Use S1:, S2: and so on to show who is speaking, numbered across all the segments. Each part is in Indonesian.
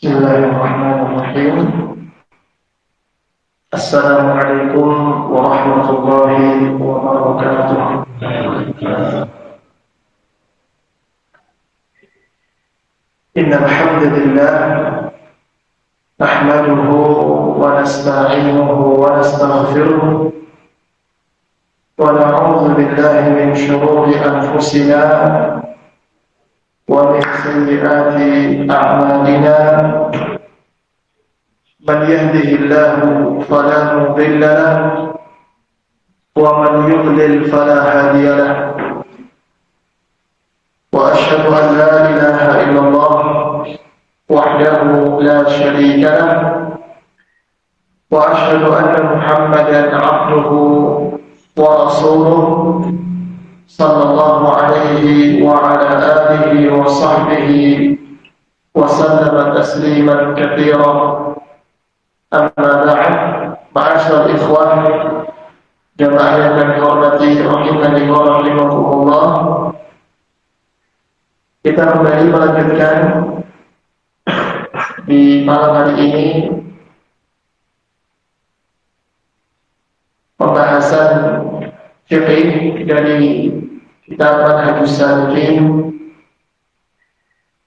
S1: Bismillahirrahmanirrahim. Assalamualaikum warahmatullahi wabarakatuh. Innal hamdalillah nahmaduhu wa nasta'inuhu wa nastaghfiruh wa na'udzu billahi min shururi anfusina wa min sayyiati a'malina. Man yahdihillahu fala mudilla lahu wa man yudlil fala hadiya lahu. Wa asyhadu an la ilaha illallah wahdahu la syarika lahu wa asyhadu anna Muhammadan 'abduhu wa rasuluh sallallahu alaihi wa ala alihi wa sahbihi wa sallama tasliman katsiran. Amma ba'd, ma'asyiral ikhwan jamaah yang kami hormati rahimani wa rahimakumullah. Kita kembali melanjutkan di malam hari ini pembahasan fikih dari kitab Manhajus Salikin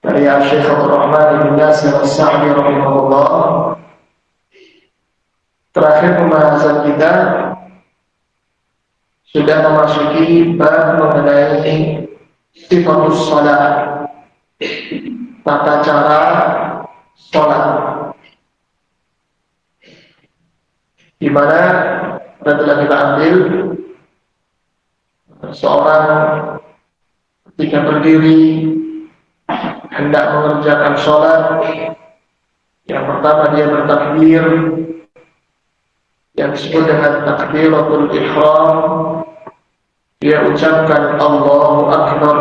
S1: dari Syekh Abdul Rahman bin Nasir As-Sa'di rahimahullah. Terakhir pembahasan kita sudah memasuki bab mengenai sifatus shalah, tata cara sholat, di mana telah kita ambil seorang ketika berdiri hendak mengerjakan sholat, yang pertama dia bertakbir yang disebut dengan takbiratul ihram. Dia ucapkan Allahu Akbar,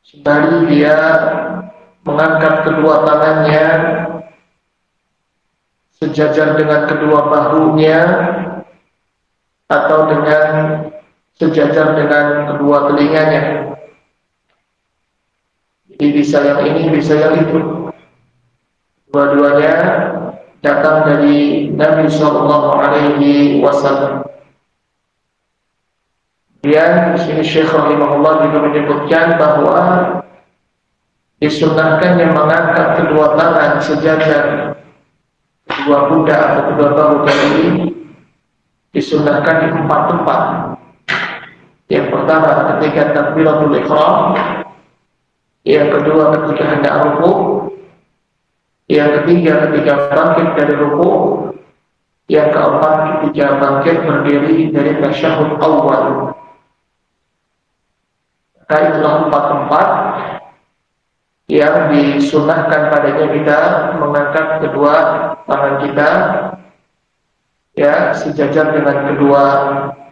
S1: sembari dia mengangkat kedua tangannya sejajar dengan kedua bahunya atau dengan sejajar dengan kedua telinganya. Jadi bisa yang ini, bisa yang itu. Dua-duanya datang dari Nabi Sallallahu Alaihi Wasallam. Kemudian di sini Syekh rahimahullah juga menyebutkan bahwa disunnahkan yang mengangkat kedua tangan sejajar kedua pundak atau kedua bahu tadi disunnahkan di 4 tempat. Yang pertama ketika takbiratul ihram, yang kedua ketika hendak rukuk, yang ketiga ketika bangkit dari rukuk, yang keempat ketika bangkit berdiri dari tasyahud awal. Maka itulah 4 tempat yang disunnahkan padanya kita mengangkat kedua tangan kita ya sejajar dengan kedua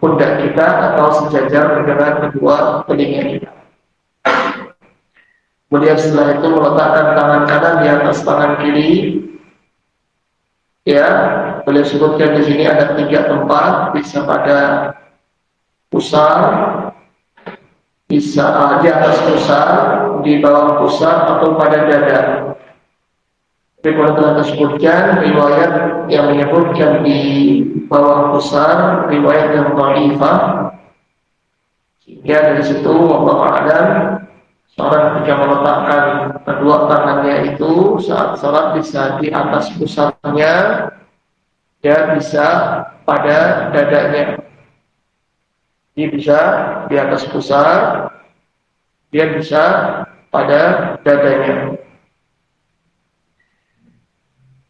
S1: pundak kita atau sejajar dengan kedua telinga kita. Kemudian setelah itu meletakkan tangan kanan di atas tangan kiri. Ya, boleh sebutkan di sini ada 3 tempat, bisa pada pusar, bisa di atas pusar, di bawah pusar, atau pada dada. Tapi kalau telah disebutkan riwayat yang menyebutkan di bawah pusar, riwayat yang dhaifah, sehingga dari situ wallahu a'lam seorang ketika meletakkan kedua tangannya itu saat salat bisa di atas pusarnya, dia bisa pada dadanya. Dia bisa di atas pusar, dia bisa pada dadanya.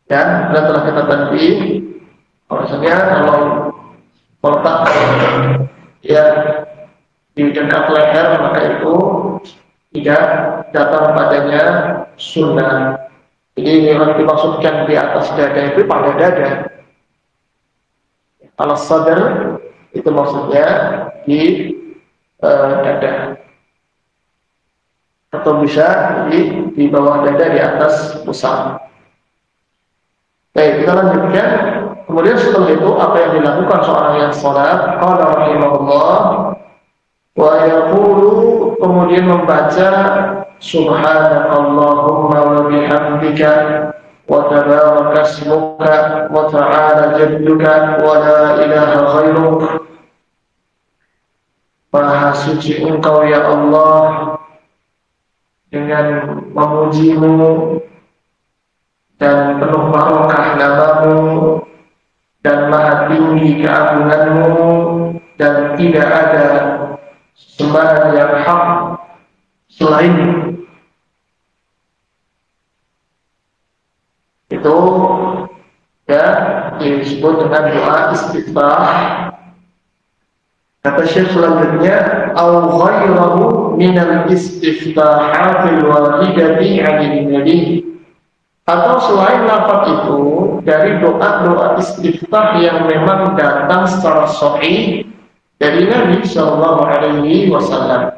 S1: Dan telah kita tadi, bahwasanya kalau meletakkan ya di dekat leher maka itu tidak datang padanya sunnah. Jadi yang dimaksudkan di atas dada itu pada dada. Al-sadr itu maksudnya di dada, atau bisa di bawah dada di atas pusar. Baik, kita lanjutkan. Kemudian setelah itu apa yang dilakukan seorang yang sholat? Qala rahimahullah wa yaqulu, kemudian membaca subhanakallahumma wa bihamdika wa tabaraka ismuka wa ta'ala jadduka wa la ilaha ghairuk. Maha suci Engkau ya Allah, dengan memujimu dan penuh barokah namamu, dan maha tinggi keagunganmu, dan tidak ada sembahan yang hak selain itu, ya, disebut dengan doa istiftah. Kata Syekh selanjutnya, au ghairahu minal istiftahatil waridati 'anil nabi, atau selain lafaz itu dari doa-doa istiftah yang memang datang secara sahih dari Nabi sallallahu alaihi wasallam.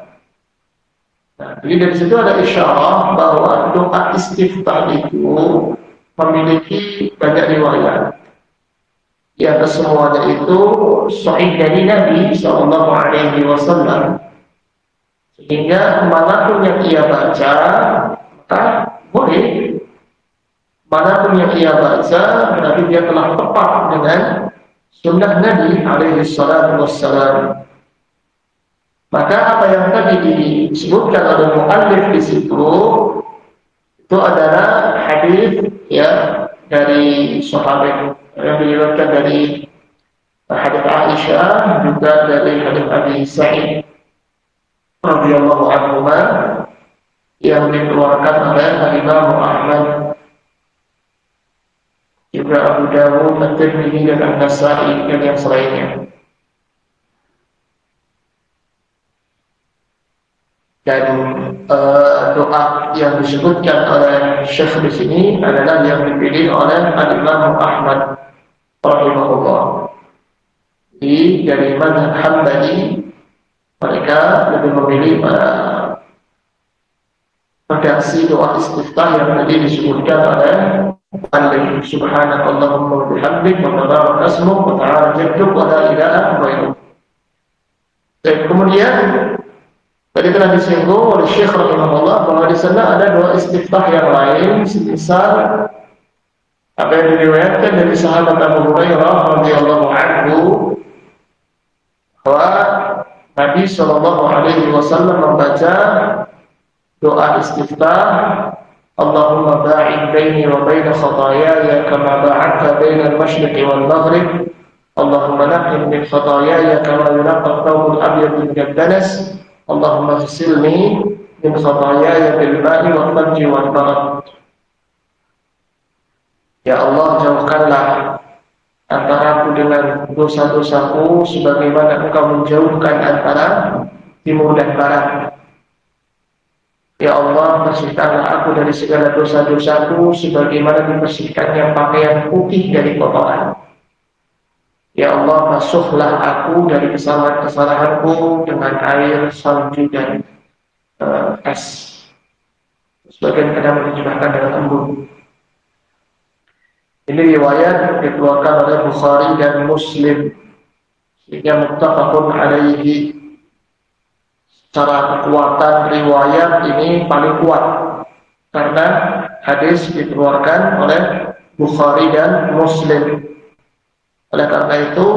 S1: Nah, jadi dari situ ada isyarat bahwa doa istiftah itu memiliki banyak riwayat. Di atas semuanya itu sahih dari Nabi sallallahu alaihi wasallam, sehingga manapun yang ia baca maka boleh. Manapun yang ia baca berarti dia telah tepat dengan sunnah Nabi alaihi salatu wassalam. Maka apa yang tadi disebutkan oleh muallif di situ itu adalah hadis ya dari sahabat yang diriwayatkan dari hadis Aisyah, juga dari hadis Abi Sa'id radhiyallahu anhu yang dikeluarkan oleh Imam Ahmad, juga Abu Dawud, At-Tirmidzi dan An-Nasa'i dan yang selainnya. Dan doa yang disebutkan oleh Syekh di sini adalah yang dipilih oleh Imam Ahmad rahimahullah. Dari mazhab Hambali mereka lebih memilih redaksi doa istiftah yang tadi disebutkan oleh Al-Layl, subhanakallahumma wa bihamdik wa tabaraka ismuk wa ta'ala jadduk wa la ilaha ghairuk. Dan kemudian tadi telah disinggung oleh Syekh rahimahullah bahwa di sana ada doa istiftah yang lain, semisal apa yang diriwayatkan dari sahabat Abu Hurairah radhiyallahu anhu bahwa Nabi sallallahu alaihi wasallam membaca doa istiftah, Allahumma ba'id baini wa baina khataayaya kama ba'adta baina al-masyriqi wal maghrib, Allahumma naqqini min khataayaya kama yunqqa ath-thawb al-abyad min ad-danas, Allahumma ighsilni min khataayaya bil ma'i wal thalji wal barad. Ya Allah, jauhkanlah antaraku dengan dosa-dosaku sebagaimana Engkau menjauhkan antara timur dan barat. Ya Allah, bersihkanlah aku dari segala dosa-dosaku sebagaimana dibersihkannya pakaian putih dari kotoran. Ya Allah, basuhlah aku dari kesalahan-kesalahanku dengan air, salju dan es. Sebagian kadang menerjemahkan dengan embun. Ini riwayat dikeluarkan oleh Bukhari dan Muslim, sehingga muttafaqun alaihi. Secara kekuatan riwayat ini paling kuat karena hadis dikeluarkan oleh Bukhari dan Muslim. Oleh karena itu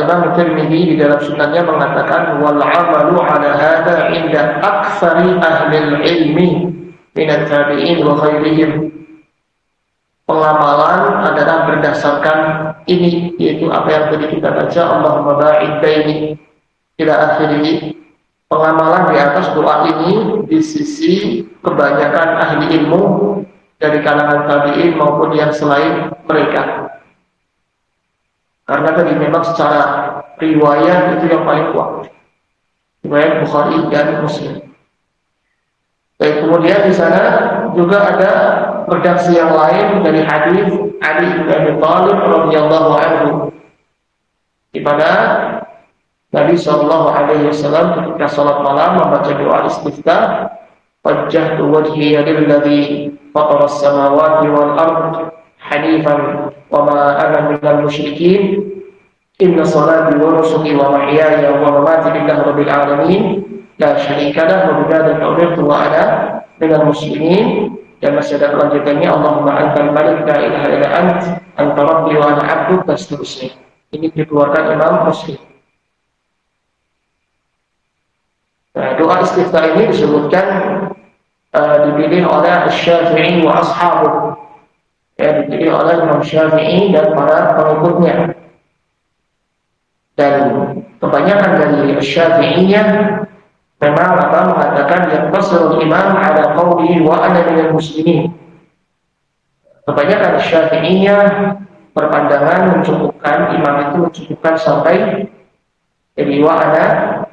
S1: Imam Tirmidzi di dalam sunannya mengatakan wal amalu ala hadza inda aktsari ahli ilmi min at-tabi'in wa ghairihim. Pengamalan adalah berdasarkan ini, yaitu apa yang tadi kita baca, Allahumma ba'id baini ila akhirih. Pengamalan di atas doa ini di sisi kebanyakan ahli ilmu dari kalangan tabi'in maupun yang selain mereka. Karena tadi memang secara riwayat itu yang paling kuat, riwayat Bukhari dan Muslim. Dan kemudian di sana juga ada redaksi yang lain dari hadis Ali bin Abi Thalib radhiyallahu anhu, di mana Nabi sallallahu alaihi wasallam ketika salat malam membaca doa istiftah, wajjahtu wajhiya lilladzi fatara as-samawati wal ard hanifan wa ma ana minal musyrikin, inna salati wa nusuki wa mahyaya wa mamati lillahi rabbil alamin la syarika lahu wa bidzalika umirtu wa ana minal muslimin. Dan masih ada kelanjutannya, Allahumma antal malik la ilaha illa anta rabbi wa ana abduk, dan seterusnya. Ini dikeluarkan Imam Muslim. Nah, doa istiftah ini disebutkan dipilih oleh Syafi'i wa ashabuh, ya, dipilih oleh Imam Syafi'i dan para pengikutnya. Dan kebanyakan dari Syafi'iyah memang mengatakan yang tasrul imam ala qawli wa ana minal muslimin. Kebanyakan Syafi'iyah berpandangan mencukupkan, imam itu mencukupkan sampai jadi wa ana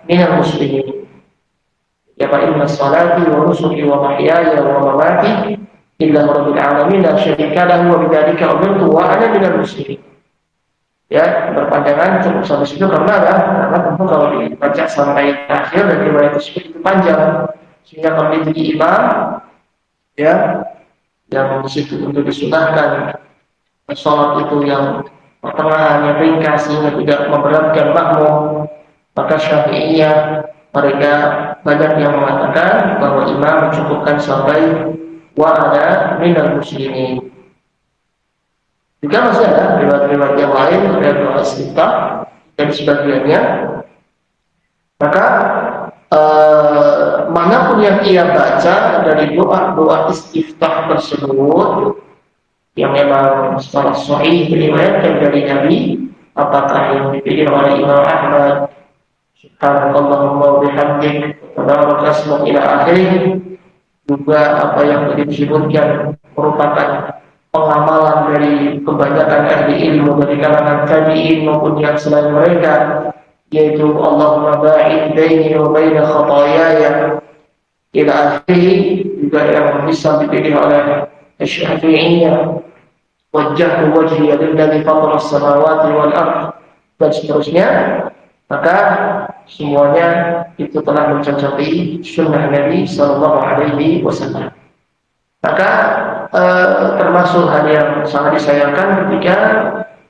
S1: minal muslimin. Ya fa inna salati wa nusuki wa mahyaya wa mamati illa rabbil alamin la syarika lahu wa bidzalika umirtu wa ana minal muslimin. Ya, berpandangan cukup sampai situ karena tentu kalau dibaca sampai akhir dan riwayat tersebut itu panjang, sehingga kalau dia jadi imam, ya, yang di situ untuk disunahkan sholat itu yang pertengahan, yang ringkas sehingga tidak memberatkan makmum, maka Syafi'iyah mereka banyak yang mengatakan bahwa imam mencukupkan sampai wa ana minal muslimin. Juga masih ada riwayat-riwayat yang lain ada doa istiftah dan sebagiannya. Maka manapun yang ia baca dari doa istiftah tersebut yang memang secara sahih diriwayatkan dari Nabi, apakah yang dipilih oleh Imam Ahmad, subhanallahumma wa bihamdik, tabaraka ismuk ila akhirih, juga apa yang tadi disebutkan merupakan pengamalan dari kebanyakan ahli ilmu dari kalangan tabi'in maupun yang selain mereka, yaitu Allahumma ba'id baini wa baina khataayaya ila akhirih, juga yang bisa dipilih oleh Syafi'iyah, wajjahtu wajhiya lilladzi fatara as-samawati wal ardh, dan seterusnya. Maka semuanya itu telah mencocoki sunnah Nabi sallallahu alaihi wasallam. Maka termasuk hal yang sangat disayangkan ketika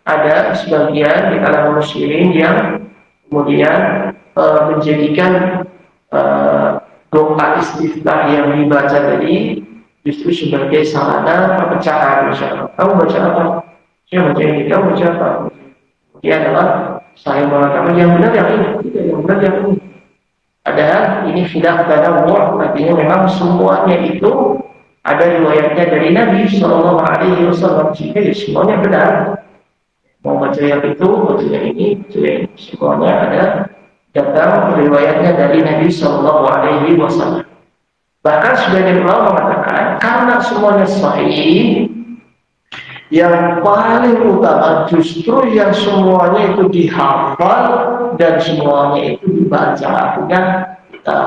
S1: ada sebagian di kalangan muslimin yang kemudian menjadikan doa istiftah yang dibaca tadi justru sebagai sarana perpecahan. Misalnya, kamu baca apa? Saya baca ini, kamu baca apa? Dia adalah saya mengatakan yang benar yang ini, tidak yang benar yang ini. Padahal ini khilaf tanawwu', artinya memang semuanya itu ada riwayatnya dari Nabi Shallallahu Alaihi Wasallam, sehingga semuanya benar. Mau baca yang itu, baca yang ini, baca yang ini, semuanya ada datang riwayatnya dari Nabi Shallallahu Alaihi Wasallam. Bahkan sebagian ulama mengatakan karena semuanya sahih, yang paling utama justru yang semuanya itu dihafal dan semuanya itu dibaca. Artinya kita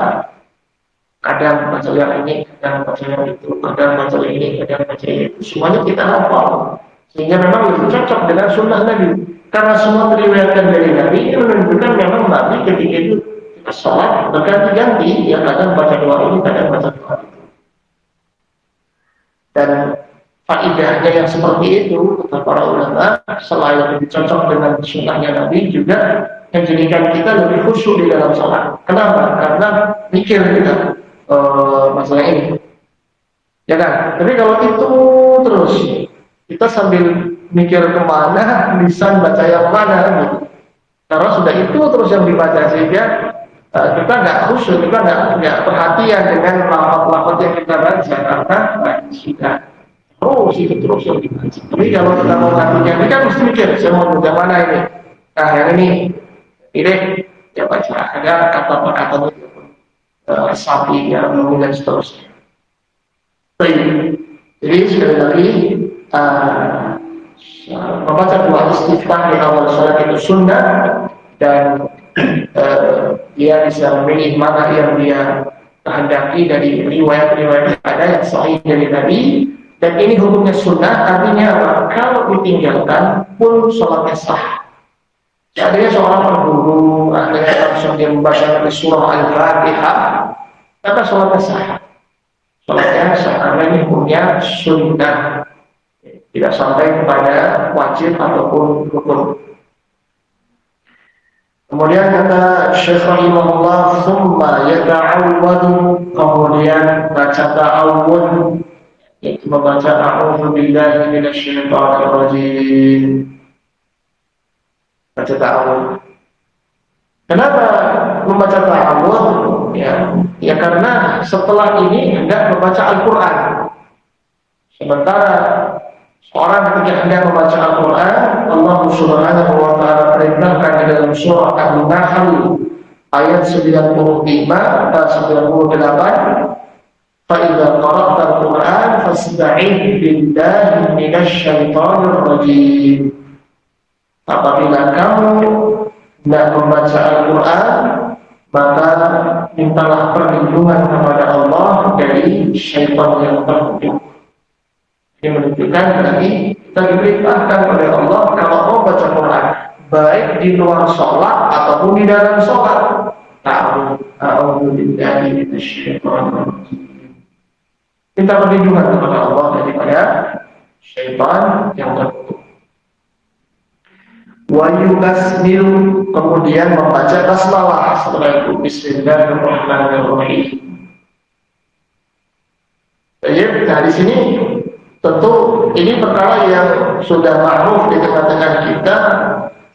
S1: kadang baca yang ini, kadang baca yang itu, kadang baca yang ini, kadang baca yang itu, semuanya kita hafal, sehingga memang lebih cocok dengan sunnah Nabi. Karena semua diriwayatkan dari Nabi, ini menunjukkan memang Nabi ketika itu kita sholat berganti-ganti, ya kadang baca doa ini, kadang baca doa itu. Dan faedahnya yang seperti itu, kata para ulama, selain lebih cocok dengan sunnahnya Nabi, juga menjadikan kita lebih khusyuk di dalam sholat. Kenapa? Karena mikir kita masalah ini, ya kan? Tapi kalau itu terus kita sambil mikir kemana, lisan baca yang mana, gitu. Karena sudah itu terus yang dibaca, sehingga kita nggak khusyuk, kita nggak perhatian dengan lafaz-lafaz yang kita baca karena sudah terus yang dibaca. Tapi kalau kita mau gantinya, ini kan mesti mikir, saya mau baca mana ini? Nah yang ini, ya baca ada kata-kata sapi yang dan seterusnya. Jadi sekali lagi membaca doa istiftah di awal salat itu sunnah, dan dia bisa memilih mana yang dia kehendaki dari riwayat-riwayat ada yang sahih dari Nabi. Dan ini hukumnya sunnah, artinya kalau ditinggalkan pun salatnya sah. Seandainya seorang berburu, akhirnya langsung dia membaca surah Al-Fatihah, maka sholatnya sah. Sholatnya sah karena ini hukumnya sunnah, tidak sampai kepada wajib ataupun rukun. Kemudian kata Syekh rahimahullah, "Tsumma yata'awwadu", kemudian baca ta'awud, yaitu membaca a'udzu billahi minasyaitonir rajim. Baca ta'awud. Kenapa membaca ta'awud? Ya karena setelah ini hendak membaca Al-Qur'an. Sementara orang ketika hendak membaca Al-Quran, Allah Subhanahu wa Ta'ala perintahkan di dalam surah An-Nahl ayat 95 atau 98, "Fa'idza qara'ta Al-Quran fasta'idz billahi minasyaitonir rajim." Apabila kamu hendak membaca Al-Quran, maka mintalah perlindungan kepada Allah dari syaitan yang terkutuk. Ini menunjukkan berarti kita diperintahkan oleh Allah kalau mau baca Quran, baik di luar sholat ataupun di dalam sholat. A'udzu billahi minasyaitonir rajim. Minta perlindungan kepada Allah daripada syaitan yang terkutuk. Wa yubasmil, kemudian membaca basmalah, setelah itu Bismillahirrahmanirrahim. Baik, nah di sini tentu ini perkara yang sudah ma'ruf di tengah-tengah kita.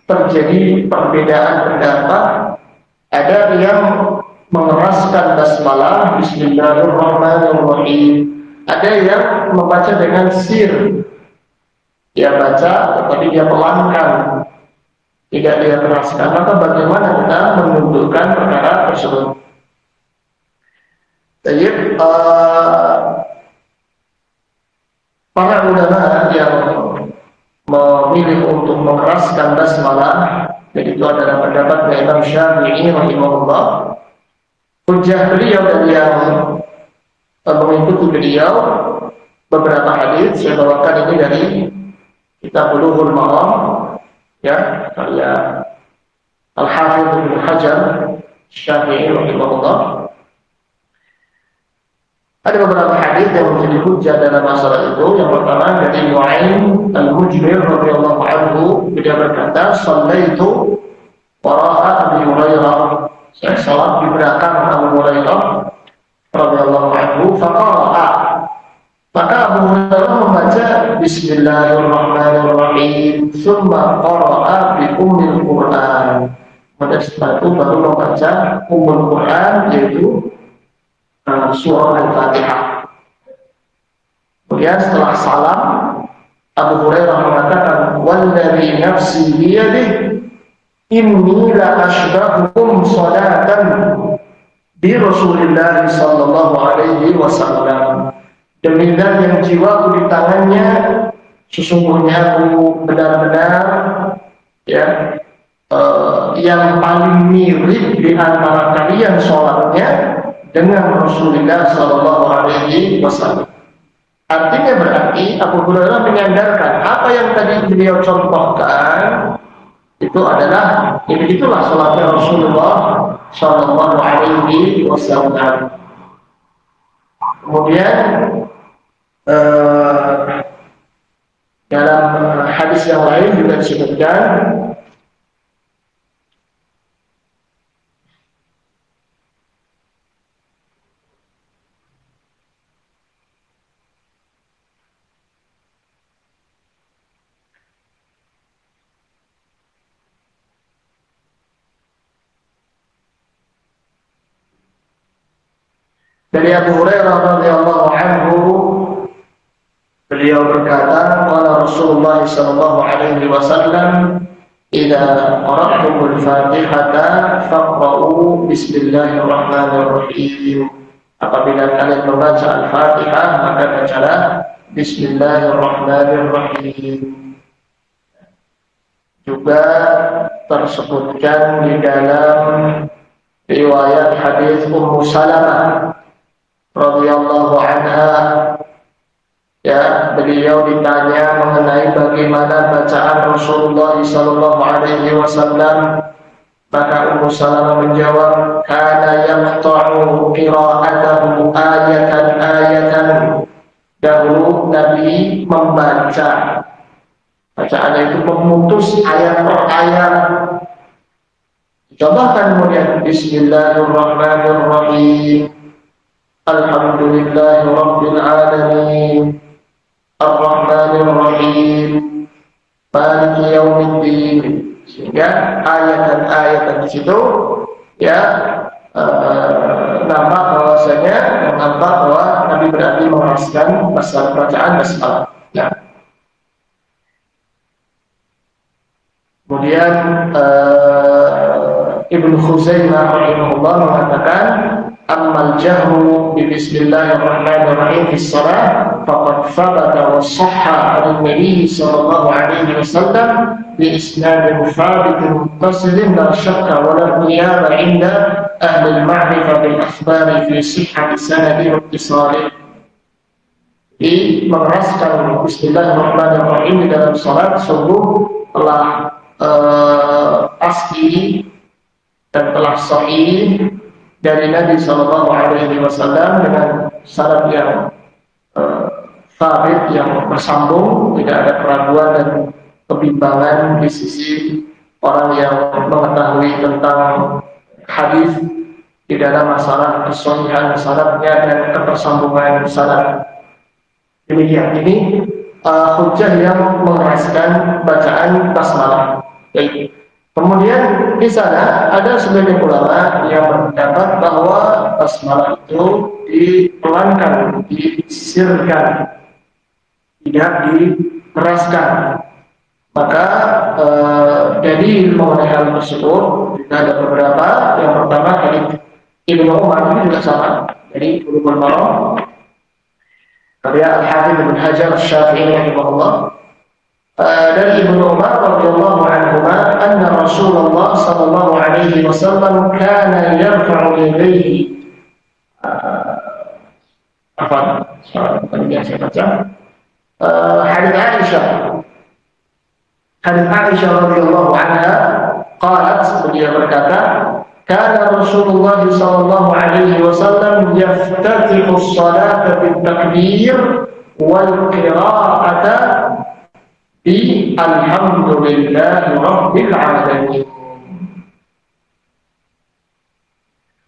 S1: Terjadi perbedaan pendapat. Ada yang mengeraskan basmalah Bismillahirrahmanirrahim, ada yang membaca dengan sir, dia baca tetapi dia pelankan, tidak dia keraskan. Maka bagaimana kita menunjukkan perkara tersebut? Jadi para ulama yang memilih untuk mengeraskan basmalah, jadi itu adalah pendapat Imam Syafi'i rahimahullah. Hujjah beliau dan yang mengikuti beliau, beberapa hadis saya bawakan ini dari kitab Bulughul Maram, ya, karya Al-Hafidz Ibnu Hajar Syafi'i rahimahullah. Ada beberapa hadis yang menjadi hujjah dalam masalah itu. Yang pertama dari Nu'aim Al-Mujmir radhiyallahu anhu, beliau berkata, "Shallaitu wara'a Abi Hurairah." Saya salat di belakang Abu Hurairah radhiyallahu anhu, faqara'a. Maka Abu Hurairah membaca Bismillahirrahmanirrahim, tsumma qara'a bi ummil Qur'an. Kemudian setelah itu baru membaca Ummul Qur'an, yaitu surah Al-Fatihah. Kemudian setelah salam, Abu Hurairah mengatakan, "Walladzi nafsi biyadihi, inni la ashbahukum salatan bi Rasulillah sallallahu alaihi wasallam." Demi zat yang jiwaku di tangannya, sesungguhnya aku benar-benar yang paling mirip di antara kalian sholatnya dengan Rasulullah sallallahu alaihi wasallam. Artinya berarti Abu Hurairah menyandarkan apa yang tadi beliau contohkan itu adalah itulah salatnya Rasulullah sallallahu alaihi wasallam. Kemudian dalam hadis yang lain juga disebutkan dari Abu Hurairah radhiyallahu anhu, beliau berkata, qala Rasulullah sallallahu alaihi wasallam, "Idza qara'tumul Fatihata faqra'u bismillahirrahmanirrahim." Apabila kalian membaca Al-Fatihah, maka bacalah Bismillahirrahmanirrahim. Juga tersebutkan di dalam riwayat hadis Ummu Salamah radhiyallahu anha, ya, beliau ditanya mengenai bagaimana bacaan Rasulullah sallallahu alaihi wasallam, maka Ummu Salamah menjawab, "Kana yaqta'u qira'atahu ayatan." Dahulu Nabi membaca, bacaannya itu memutus ayat per ayat, Contohkan kemudian Bismillahirrahmanirrahim, Alhamdulillahi Rabbil Alamin, Ar-Rahmanir-Rahim, Maliki Yaumiddin. Sehingga ayat-ayat di situ ya nampak bahwasanya bahwa Nabi berarti meneruskan masalah bacaan basmalah. Ya. Kemudian Ibnu Khuzaimah rahimahullah mengatakan, ammal jahru bi bismillahirrahmanirrahim fi shalah faqad thabata wa sahha an-nabi sallallahu alaihi wasallam bi isnadin thabit muttasil la shakka wa la niyaba 'inda ahli al-ma'rifah bil akhbar fi sihhati sanadi wa ittisalih. Di mengeraskan bismillahirrahmanirrahim di dalam salat sungguh telah pasti dan telah sahih dari Nabi Shallallahu Alaihi Wasallam dengan syarat yang sabit, yang bersambung, tidak ada keraguan dan kebimbangan di sisi orang yang mengetahui tentang hadis di dalam masalah kesahihan syaratnya dan ketersambungan syarat. Demikian ini hujjah yang mengeraskan bacaan basmalah. Kemudian di sana ada sebagian ulama yang berpendapat bahwa basmalah itu dipelankan, disirkan, tidak dikeraskan. Maka jadi mengenai hal tersebut juga ada beberapa. Yang pertama dari Ibnu Umar, ini juga sama, dari Bulughul Maram, karya Al-Hafidz Ibnu Hajar Asy-Syafi'i rahimahullah. Dari Ibnu Umar radhiyallahu anhuma anna Rasulullah sallallahu alaihi wasallam kana yarfa'u yadayhi saya baca hadits Aisyah radhiyallahu anha qalat, beliau berkata, kana Rasulullah sallallahu alaihi wasallam yaftatihu as-salata bit-takbir wal qira'ata bi alhamdulillahi rabbil alamin.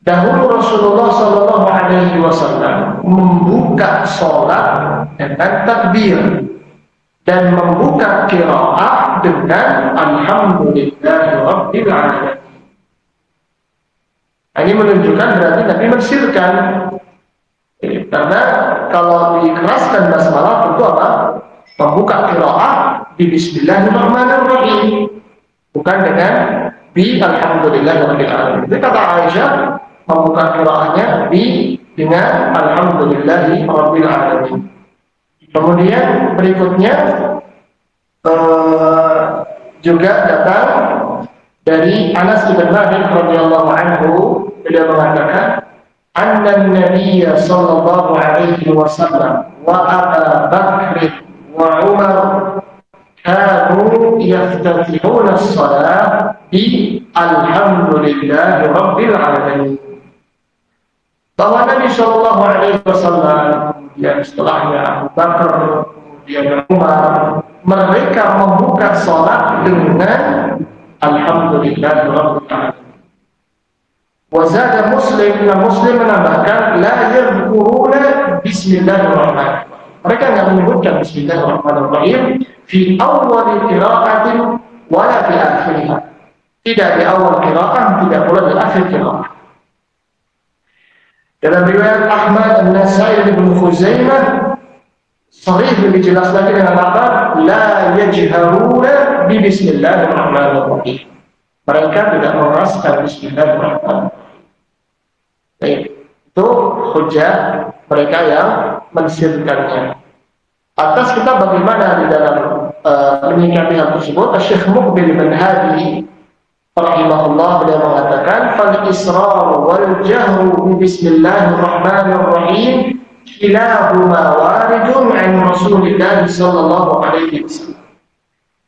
S1: Dahulu Rasulullah sallallahu alaihi wasallam membuka salat dengan takbir dan membuka qiraah dengan alhamdulillahi rabbil alamin. Ini menunjukkan berarti Nabi mensirkan. Karena kalau dikeraskan basmalah tentu apa? Membuka qiraah di bismillahirrahmanirrahim, bukan dengan bi alhamdulillahirabbil alamin. Jadi kata Aisyah membuka qiraahnya dengan alhamdulillahirabbil alamin. Kemudian berikutnya juga datang dari Anas bin Malik radhiyallahu anhu, beliau mengatakan anna Nabiyya sallallahu alaihi wasallam wa Abu Bakr wa Umar kanu yaftatihuna as-salat bi alhamdulillahi rabbil alamin. Bahwa Nabi sallallahu alaihi wasallam, kemudian setelahnya Abu Bakar, kemudian Umar, mereka membuka salat dengan alhamdulillahi rabbil alamin. Wa zada Muslim menambahkan la yadhkuruna bismillahirrahmanirrahim. Mereka tidak menyebutkan bismillahirrahmanirrahim fi awal qira'atin wala fi akhirih. Tidak di awal qira'ah, tidak pula di akhir qira'ah. Dalam riwayat Ahmad, An-Nasai, Ibnu Khuzaimah sharih lebih jelas lagi dengan apa? La yajharuna bi bismillahirrahmanirrahim. Mereka tidak mengeraskan bismillahirrahmanirrahim. Itu hujjah mereka yang mensirkannya. Atas kita bagaimana di dalam menyikapi hal tersebut, Syekh Muqbil bin Hadi rahimahullah beliau mengatakan fal israr wal jahru bismillahirrahmanirrahim kilahuma waridun an Rasulillah sallallahu alaihi wasallam.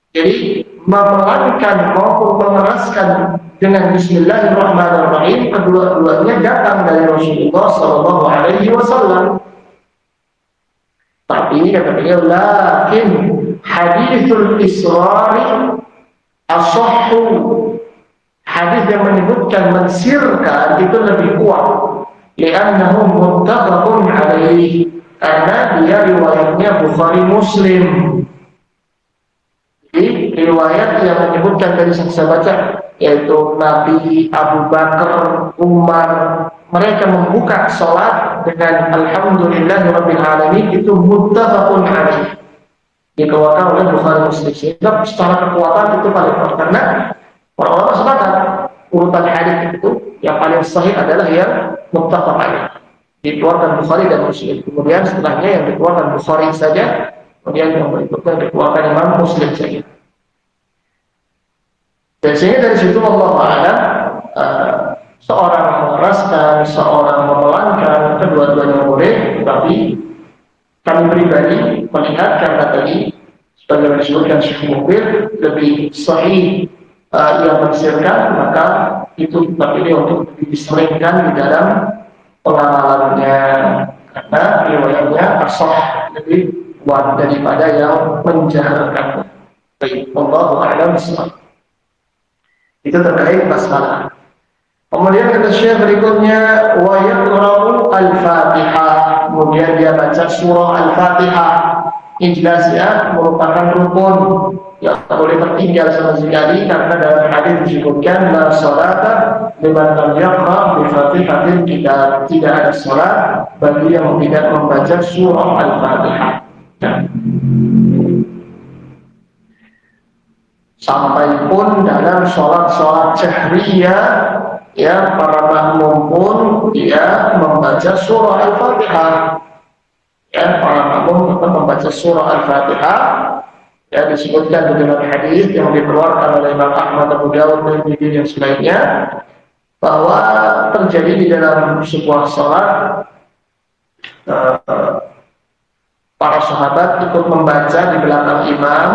S1: Jadi memelankan maupun mengeraskan dengan bismillahirrahmanirrahim, kedua-duanya datang dari Rasulullah sallallahu alaihi wasallam. Tapi kata beliau, lakin hadithul israri asahhu, hadis yang menyebutkan mensirkan itu lebih kuat, li'annahu muttafaqun alaihi, karena dia riwayatnya Bukhari Muslim. Jadi riwayat yang menyebutkan dari saya baca, yaitu Nabi, Abu Bakar, Umar, mereka membuka sholat dengan Alhamdulillahirabbil alamin, itu muttafaqun alaih, dikeluarkan oleh Bukhari Muslim. Sehingga secara kekuatan itu paling kuat, karena para ulama sepakat urutan hadis itu yang paling sahih adalah yang muttafaq alaih, dikeluarkan Bukhari dan Muslim. Kemudian setelahnya yang dikeluarkan Bukhari saja, kemudian yang berikutnya dikeluarkan Imam Muslim saja. Dan sehingga dari situ Allah Ta'ala seorang mengeraskan, seorang memelankan, kedua-duanya boleh. Tapi kami pribadi melihat, karena tadi sebagai disebutkan Syekh Mukbil lebih sahih yang mensirkan, maka itu terpilih untuk diseringkan di dalam pengamalannya, karena riwayatnya asah, lebih kuat daripada yang menjaharkan. Baik, Allahu a'lam bishawab. Itu terkait masalah. Kemudian kata Syekh berikutnya, wa yaqra'u al-Fatihah. Kemudian dia baca surah Al-Fatihah. Ini jelas ya, merupakan rukun yang tak boleh tertinggal sama sekali, karena dalam hadis disebutkan la sholata liman lam yaqra' bi Fatihatil kitab. Tidak ada salat bagi yang tidak membaca surah Al-Fatihah. Sampai pun dalam sholat-sholat jahriyah, ya, para makmum pun dia membaca surah Al-Fatihah. Ya, para makmum tetap membaca surah Al-Fatihah. Ya, disebutkan di dalam hadis yang dikeluarkan oleh Imam Ahmad, Abu Dawud, dan yang selainnya, bahwa terjadi di dalam sebuah sholat, para sahabat ikut membaca di belakang imam.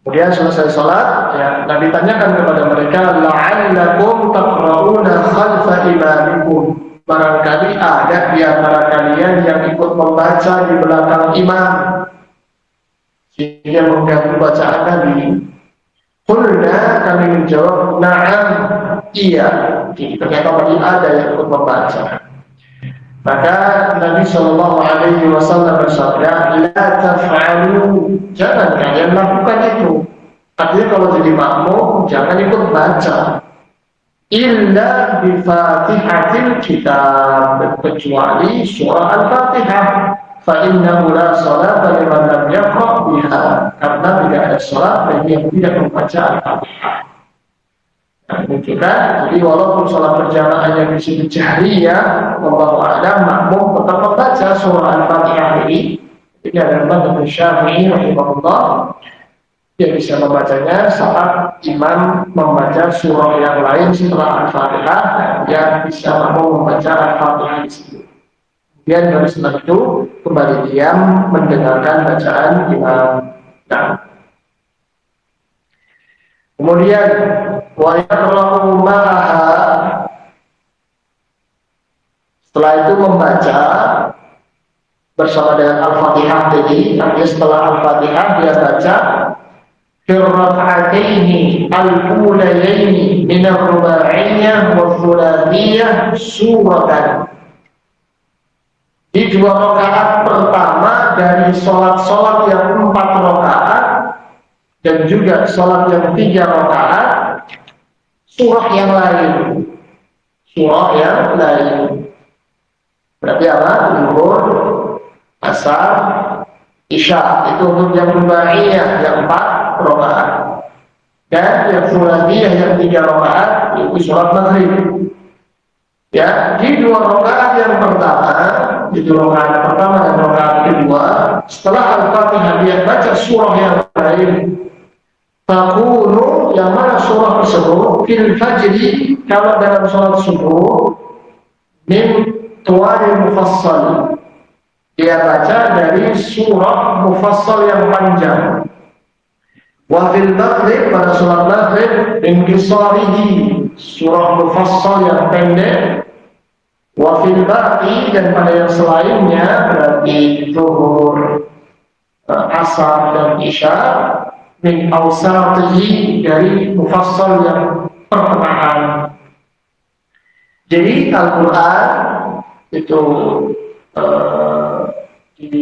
S1: Kemudian selesai sholat, ya, Nabi tanyakan kepada mereka, la'allakum taqra'una khalfa imamikum. Barangkali ada di antara kalian yang ikut membaca di belakang imam, sehingga mengganggu bacaan Nabi. Qulna, kami menjawab, na'am, iya. Ternyata tadi ada yang ikut membaca. Maka Nabi Shallallahu Alaihi Wasallam bersabda, la taf'alu, jangan kalian lakukan itu. Artinya kalau jadi makmum jangan ikut baca, illa bi Fatihatil kitab, kecuali surah Al-Fatihah. Fa innahu la salata liman lam yaqra' biha, karena tidak ada salat bagi yang tidak membaca Al-Fatihah. Nah, menunjukkan, jadi walaupun sholat berjamaahnya di sini jahriyah, wallahu a'lam, makmum tetap membaca surah Al-Fatihah ini. Ini adalah mazhab Syafi'i rahimahullah. Dia bisa membacanya saat imam membaca surah yang lain setelah Al-Fatihah, dia bisa makmum membaca Al-Fatihah di situ. Kemudian dari setelah itu kembali diam mendengarkan bacaan imam. Nah, kemudian wa yaqra'u ma'aha, setelah itu membaca bersama dengan Al-Fatihah tadi. Artinya setelah Al-Fatihah dia baca qira'ataini al-ulayaini min ar-ruba'iyyah wa thulathiyah suratan. Di dua rakaat pertama dari sholat-sholat yang 4 rakaat dan juga sholat yang 3 rakaat, surah yang lain. Surah yang lain. Berarti apa? Zuhur, Asar, Isya. Itu untuk yang rubaiyah yang 4 rakaat. Dan yang sulatiyah yang 3 rakaat itu sholat maghrib. Ya, di 2 rakaat yang pertama, di 2 rakaat pertama dan rakaat kedua, setelah Al-Fatihah dia baca surah yang lain. Takunu, yang mana surah tersebut, fil fajri, kalau dalam sholat subuh, min tuwari mufassal, dia baca dari surah mufassal yang panjang. Wa fil maghrib, pada sholat maghrib, min qisarihi, surah mufassal yang pendek. Wa fil baqi, dan pada yang selainnya, berarti zuhur, asar dan isya, min awsatihi, dari mufassal yang pertengahan. Jadi Al-Quran itu di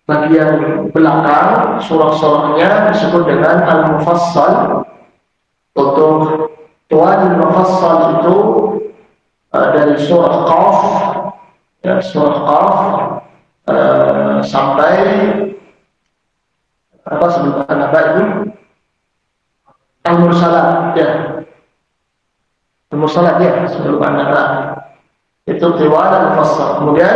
S1: bagian belakang surah-surahnya disebut dengan Al-Mufassal. Untuk tuan Mufassal itu dari surah Qaf, ya, surah Qaf sampai apa sebelum An-Naba itu Al-Mursalat, ya, Al-Mursalat, ya, sebelum An-Naba itu Tiwal Al-Mufassal. Kemudian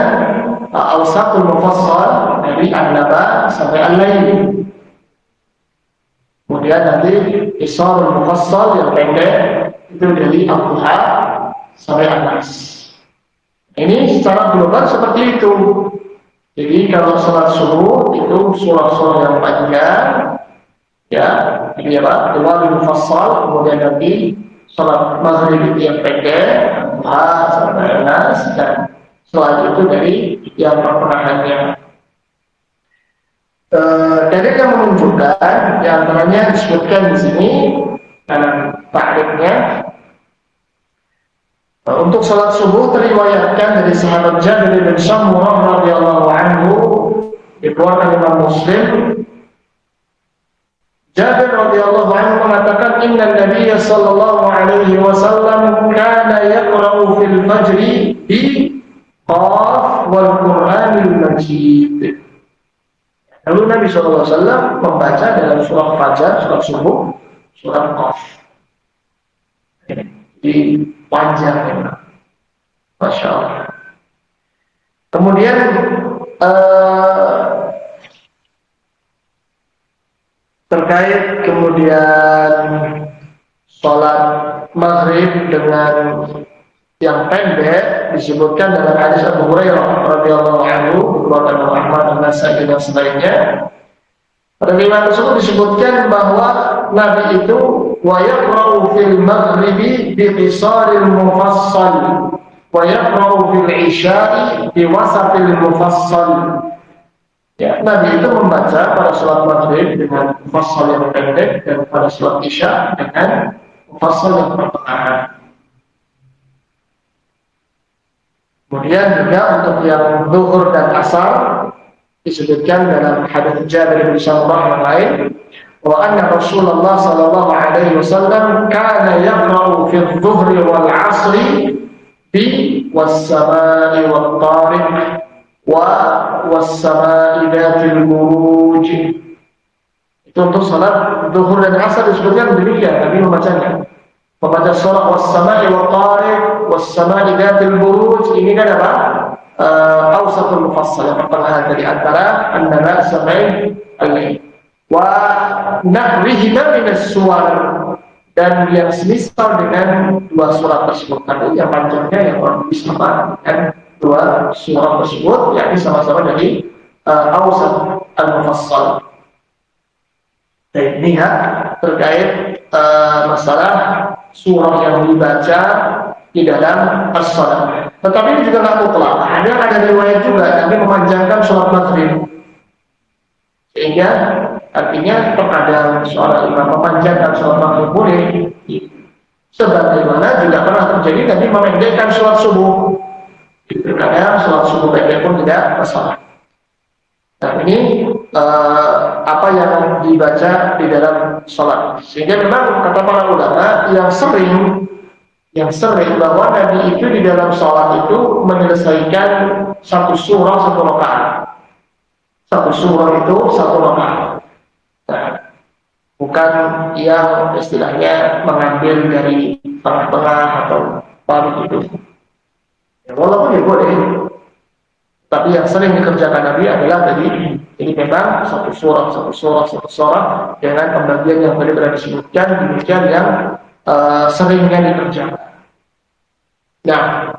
S1: Awsatul Mufassal dari An-Naba sampai Al-Lail. Kemudian nanti Isarul Mufassal yang pendek itu dari Al-Duha sampai An-Nas. Ini secara global seperti itu. Jadi kalau sholat subuh itu surah-surah yang panjang, ya, ini apa? Tiwal Mufassal. Kemudian nanti sholat maghrib itu yang pendek, Al-Duha sampai An-Nas, dan sholat itu dari yang pertengahannya. Dari yang menunjukkan, yang antaranya disebutkan di sini dalam takrifnya, untuk salat subuh teriwayatkan dari sahabat Jabir bin Samurah radhiyallahu anhu, dikeluarkan Imam Muslim. Jabir radhiyallahu anhu mengatakan, inna Nabiya sallallahu alaihi wasallam kana yaqra'u fil fajri bi Qaf wal Qur'anil Majid. Lalu Nabi SAW membaca dalam surah Fajar, surah subuh, surah Qaf. Di panjang memang, Masya Allah. Kemudian terkait kemudian sholat maghrib dengan yang pendek disebutkan dalam hadis Abu Hurairah radhiyallahu anhu, dikeluarkan oleh Ahmad dan Nasai dan selainnya. Pada riwayat tersebut disebutkan bahwa Nabi itu wa yaqra'u fil maghribi bi qisaril mufassal wa yaqra'u fil isya'i bi wasatil mufassal. Ya, Nabi itu membaca pada salat maghrib dengan mufassal yang pendek dan pada salat isya dengan mufassal yang pertengahan. Kemudian juga untuk yang zuhur dan asar disebutkan dalam hadits Jabir bin Samurah yang lain, wa anna Rasulullah sallallahu alaihi wasallam kana yaqra'u fi adh-dhuhri wal 'ashri bi was-samaa'i wat-tariq wa was-samaa'i dhatil buruj. Itu untuk salat zuhur dan asar disebutkan demikian, Nabi membacanya. Membaca surah was-samaa'i wat-tariq was-samaa'i dhatil buruj, ini kan apa? Awsatul mufassal, yang pertengahan dari antara An-Naba sampai Al-Lail. Wa nahwihima minas suwar, dan yang semisal dengan dua surat tersebut. Tapi yang panjangnya yang kurang lebih sama dengan dua surat tersebut, yakni sama-sama dari Awsat al-Mufassal. Dan ini ya terkait masalah surah yang dibaca di dalam as-salat. Tetapi ini juga tidak mutlak. Ada riwayat juga Nabi memanjangkan sholat maghrib, sehingga artinya terkadang seorang imam memanjangkan sholat maghrib boleh. Sebagaimana juga pernah terjadi Nabi memendekkan sholat subuh. Terkadang sholat subuh pendek pun tidak masalah. Nah ini apa yang dibaca di dalam sholat. Sehingga memang kata para ulama yang sering bahwa Nabi itu di dalam sholat itu menyelesaikan satu surah satu rakaat. Satu surah itu satu rakaat. Nah, bukan yang istilahnya mengambil dari tengah-tengah atau paruh itu. Ya, walaupun ya boleh, tapi yang sering dikerjakan Nabi adalah tadi ini memang satu surah dengan pembagian yang benar-benar disebutkan, demikian yang seringnya dikerjakan. Nah,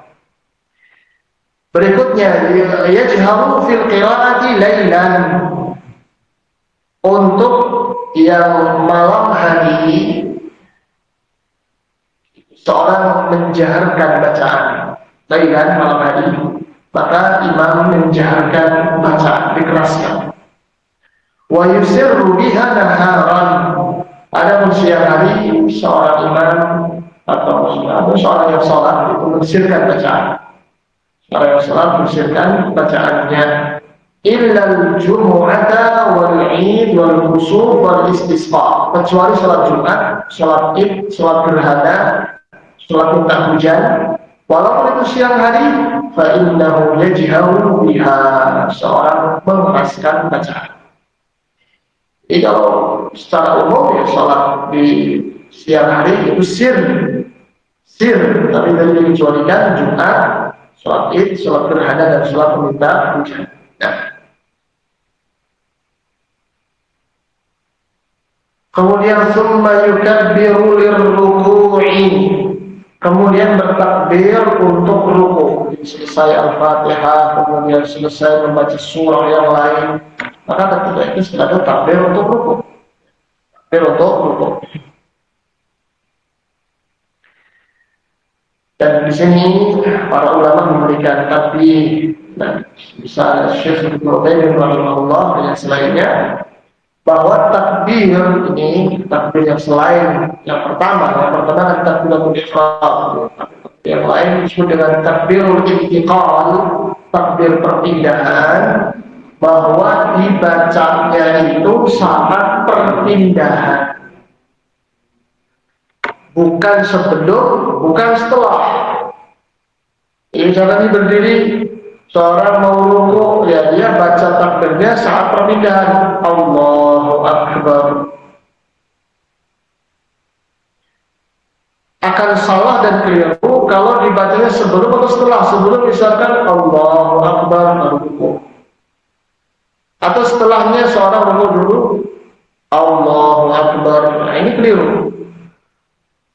S1: berikutnya yajharu fil qiraati lailan, untuk yang malam hari seorang menjaharkan bacaan lailan, malam hari, maka imam menjaharkan bacaan, dikeraskan. Wa yusirru biha naharan. Ada siang hari seorang imam atau seorang yang sholat itu mensirkan bacaan. Seorang yang sholat mensirkan bacaannya. Illal jumu'ata wal id wal khusuf wal istisqa. Kecuali sholat Jumat, sholat id, sholat gerhana, sholat minta hujan. Walaupun itu siang hari, fa innahu yajharu biha. Seorang mengeraskan bacaan. Jadi kalau secara umum ya sholat di siang hari itu sir, tapi dari dikecualikan Jumat, sholat id, sholat gerhana dan sholat meminta hujan. Nah. Kemudian summa yukabbiru lirruku'i. Kemudian bertakbir untuk ruku. Selesai Al-Fatihah, kemudian selesai membaca surah yang lain. Maka ketika itu sudah ada takbir untuk ruku. Takbir untuk ruku. Dan di sini para ulama memberikan takbir. Nah, bisa Syekh Ibnu Utsaimin rahimahullah dan yang selainnya bahwa takbir ini takbir yang selain yang pertama kan takbiratul ihram, yang lain disebut dengan takbirul intiqal, takbir perpindahan, bahwa dibacanya itu saat perpindahan, bukan sebelum, bukan setelah. Misalnya berdiri seorang mau ruku, ya dia baca takbirnya saat perpindahan. Allahu Akbar. Akan salah dan keliru kalau dibacanya sebelum atau setelah. Sebelum misalkan Allahu Akbar baru ruku, atau setelahnya seorang ruku dulu Allahu Akbar. Nah, ini keliru.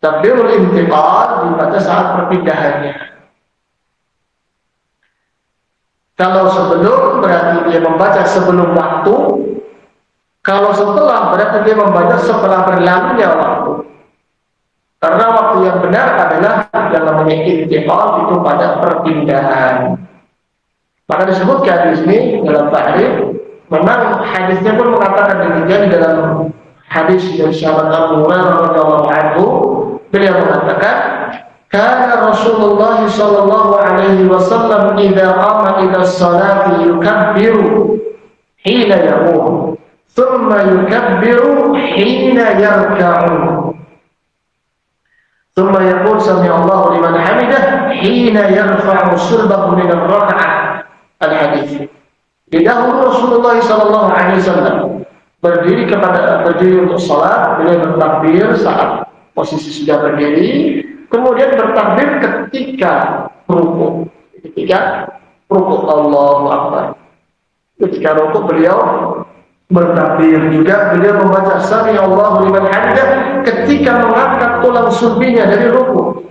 S1: Takbirul intiqal dibaca saat perpindahannya. Kalau sebelum berarti dia membaca sebelum waktu. Kalau setelah berarti dia membaca setelah berlalunya waktu. Karena waktu yang benar adalah yang namanya intiqal itu pada perpindahan. Maka disebutkan di sini dalam tahrif, memang hadisnya pun mengatakan demikian. Dalam hadis dari sahabat Abu Hurairah radhiyallahu anhu, beliau mengatakan, kana Rasulullah sallallahu alaihi wasallam idza qama ila sholati yukabbiru hina yaqum thumma yukabbiru hina yarka'u thumma yaqul sami Allahu liman hamidah hina yarfa'u sulbahu min ar-rak'ah. Al-hadits. Dahulu Rasulullah sallallahu alaihi wasallam berdiri untuk salat, beliau bertakbir saat posisi sudah berdiri. Kemudian bertakbir ketika ruku. Ketika ruku Allahu Akbar. Ketika ruku beliau bertakbir juga. Beliau membaca Sami Allahu liman hamidah ketika mengangkat tulang sulbinya dari ruku.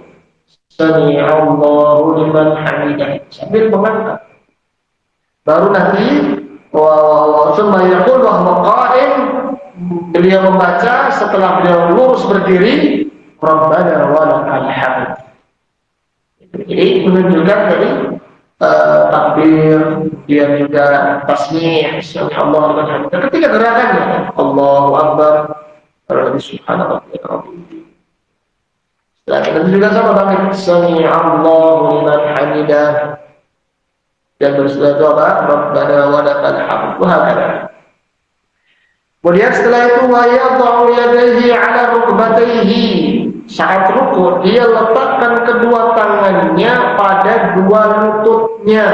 S1: Sami Allahu liman hamidah sambil mengangkat. Baru nanti summa yaqul wa huwa qa'im, beliau membaca setelah beliau lurus berdiri, Rabbana wa lakal hamd. Jadi menunjukkan dari takbir, dia juga tasmih, subhanallah wa bihamdihi. Ketika gerakannya Allahu Akbar, subhanallah wa bihamdihi. Setelah itu juga sama banget, sami Allahu liman hamidah. Dan bersetelah itu apa? Rabbana wa lakal hamd. Kemudian setelah itu wa yad'u yadayhi 'ala rukbatayhi. Saat ruku dia letakkan kedua tangannya pada dua lututnya.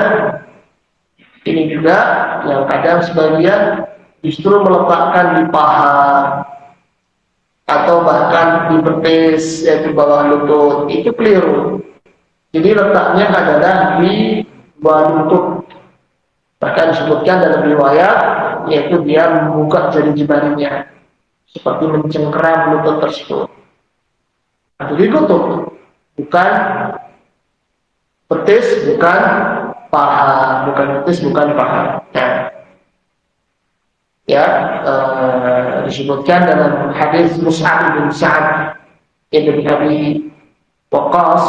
S1: Ini juga yang kadang sebagian justru meletakkan di paha atau bahkan di betis, yaitu bawah lutut. Itu keliru. Jadi letaknya adalah di dua lutut. Bahkan disebutkan dalam riwayat, yaitu dia membuka jari jemarinya seperti mencengkeram lutut tersebut. Atau ditutup, bukan betis, bukan paha, bukan betis, bukan paha. Disebutkan dalam hadis Mus'ab bin Sa'ad ibn Abi Waqqas,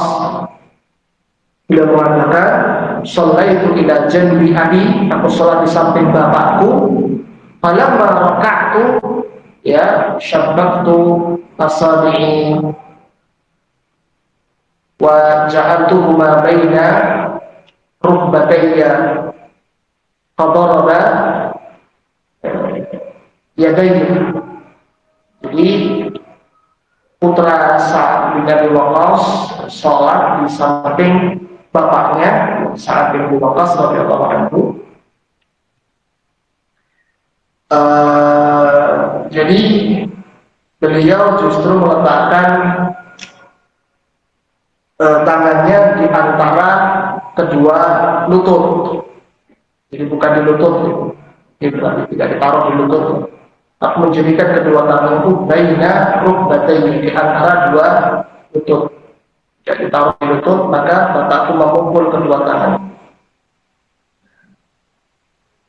S1: beliau mengatakan, "Shallaitu ila janbi abi," aku sholat di samping bapakku. falamma raka'tu ya syabbaktu asabi'i wa ja'altuhuma baina rukbatayya fadaraba yadayhi. Jadi putra Sa'ad bin Abi Waqqas sholat di samping bapaknya Sa'ad bin Abi Waqqas radhiyallahu anhu. Jadi beliau justru meletakkan tangannya di antara kedua lutut. Jadi bukan di lutut, tidak ditaruh di lutut. Aku menjadikan kedua tangan itu baina rukbatayhi, di antara dua lutut. Jika ditaruh di lutut, maka bapakku memukul kedua tangan.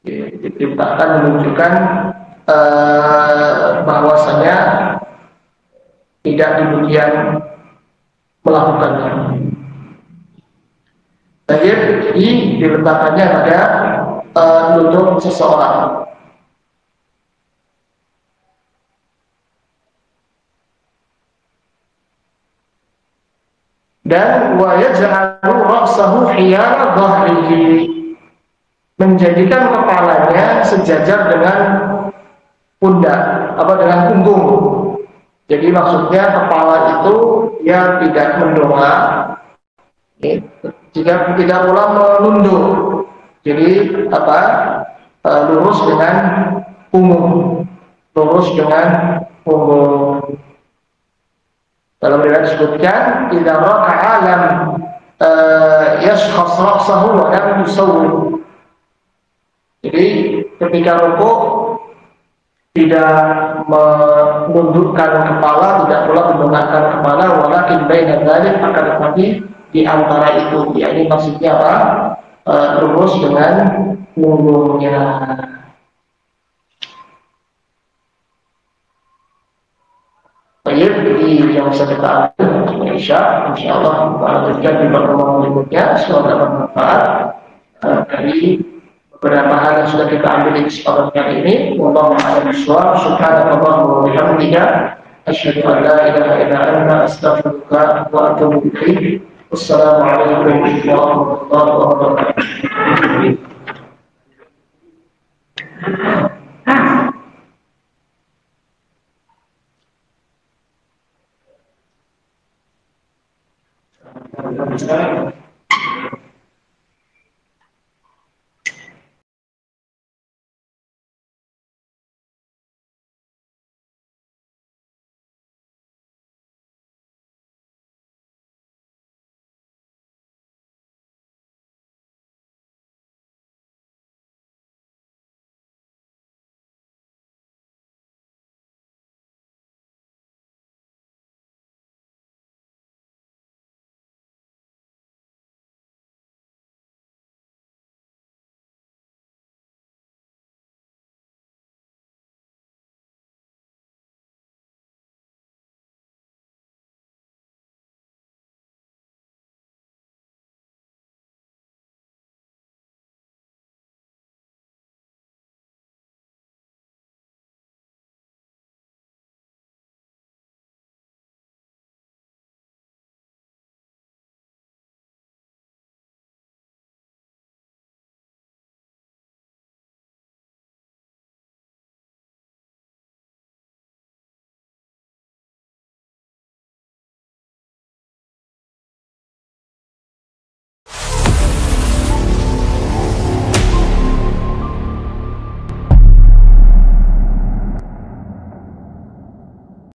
S1: Diperintahkan menunjukkan bahwasanya tidak demikian melakukannya. Jadi diletakkannya pada lutut seseorang. Dan wa yaj'alu ra'sahu hiyara dhahrihi, menjadikan kepalanya sejajar dengan pundak, dengan punggung. Jadi maksudnya kepala itu yang tidak mendongak, jika tidak pula menunduk. Jadi lurus dengan punggung, lurus dengan punggung. Dalam riwayat disebutkan idza raka'a lam yashkhas ra'sahu wa lam yusawwir. Jadi ketika rukuk tidak menundukkan kepala, tidak pula mendongakkan kepala, walakin baina dzalik, akan tetapi di antara itu, yakni maksudnya apa? Lurus dengan punggungnya. Jadi yang bisa kita ambil insyaallah lanjutkan di pertemuan berikutnya. Semoga bermanfaat dari beberapa hal yang sudah kita ambil di kesempatan kali ini. Wallahu a'lam bishawab. Subhanallah wa bihamdihi, asyhadu an la ilaha illa anta, astaghfiruka wa atubu ilaik. Wassalamualaikum warahmatullahi wabarakatuh. Terima kasih.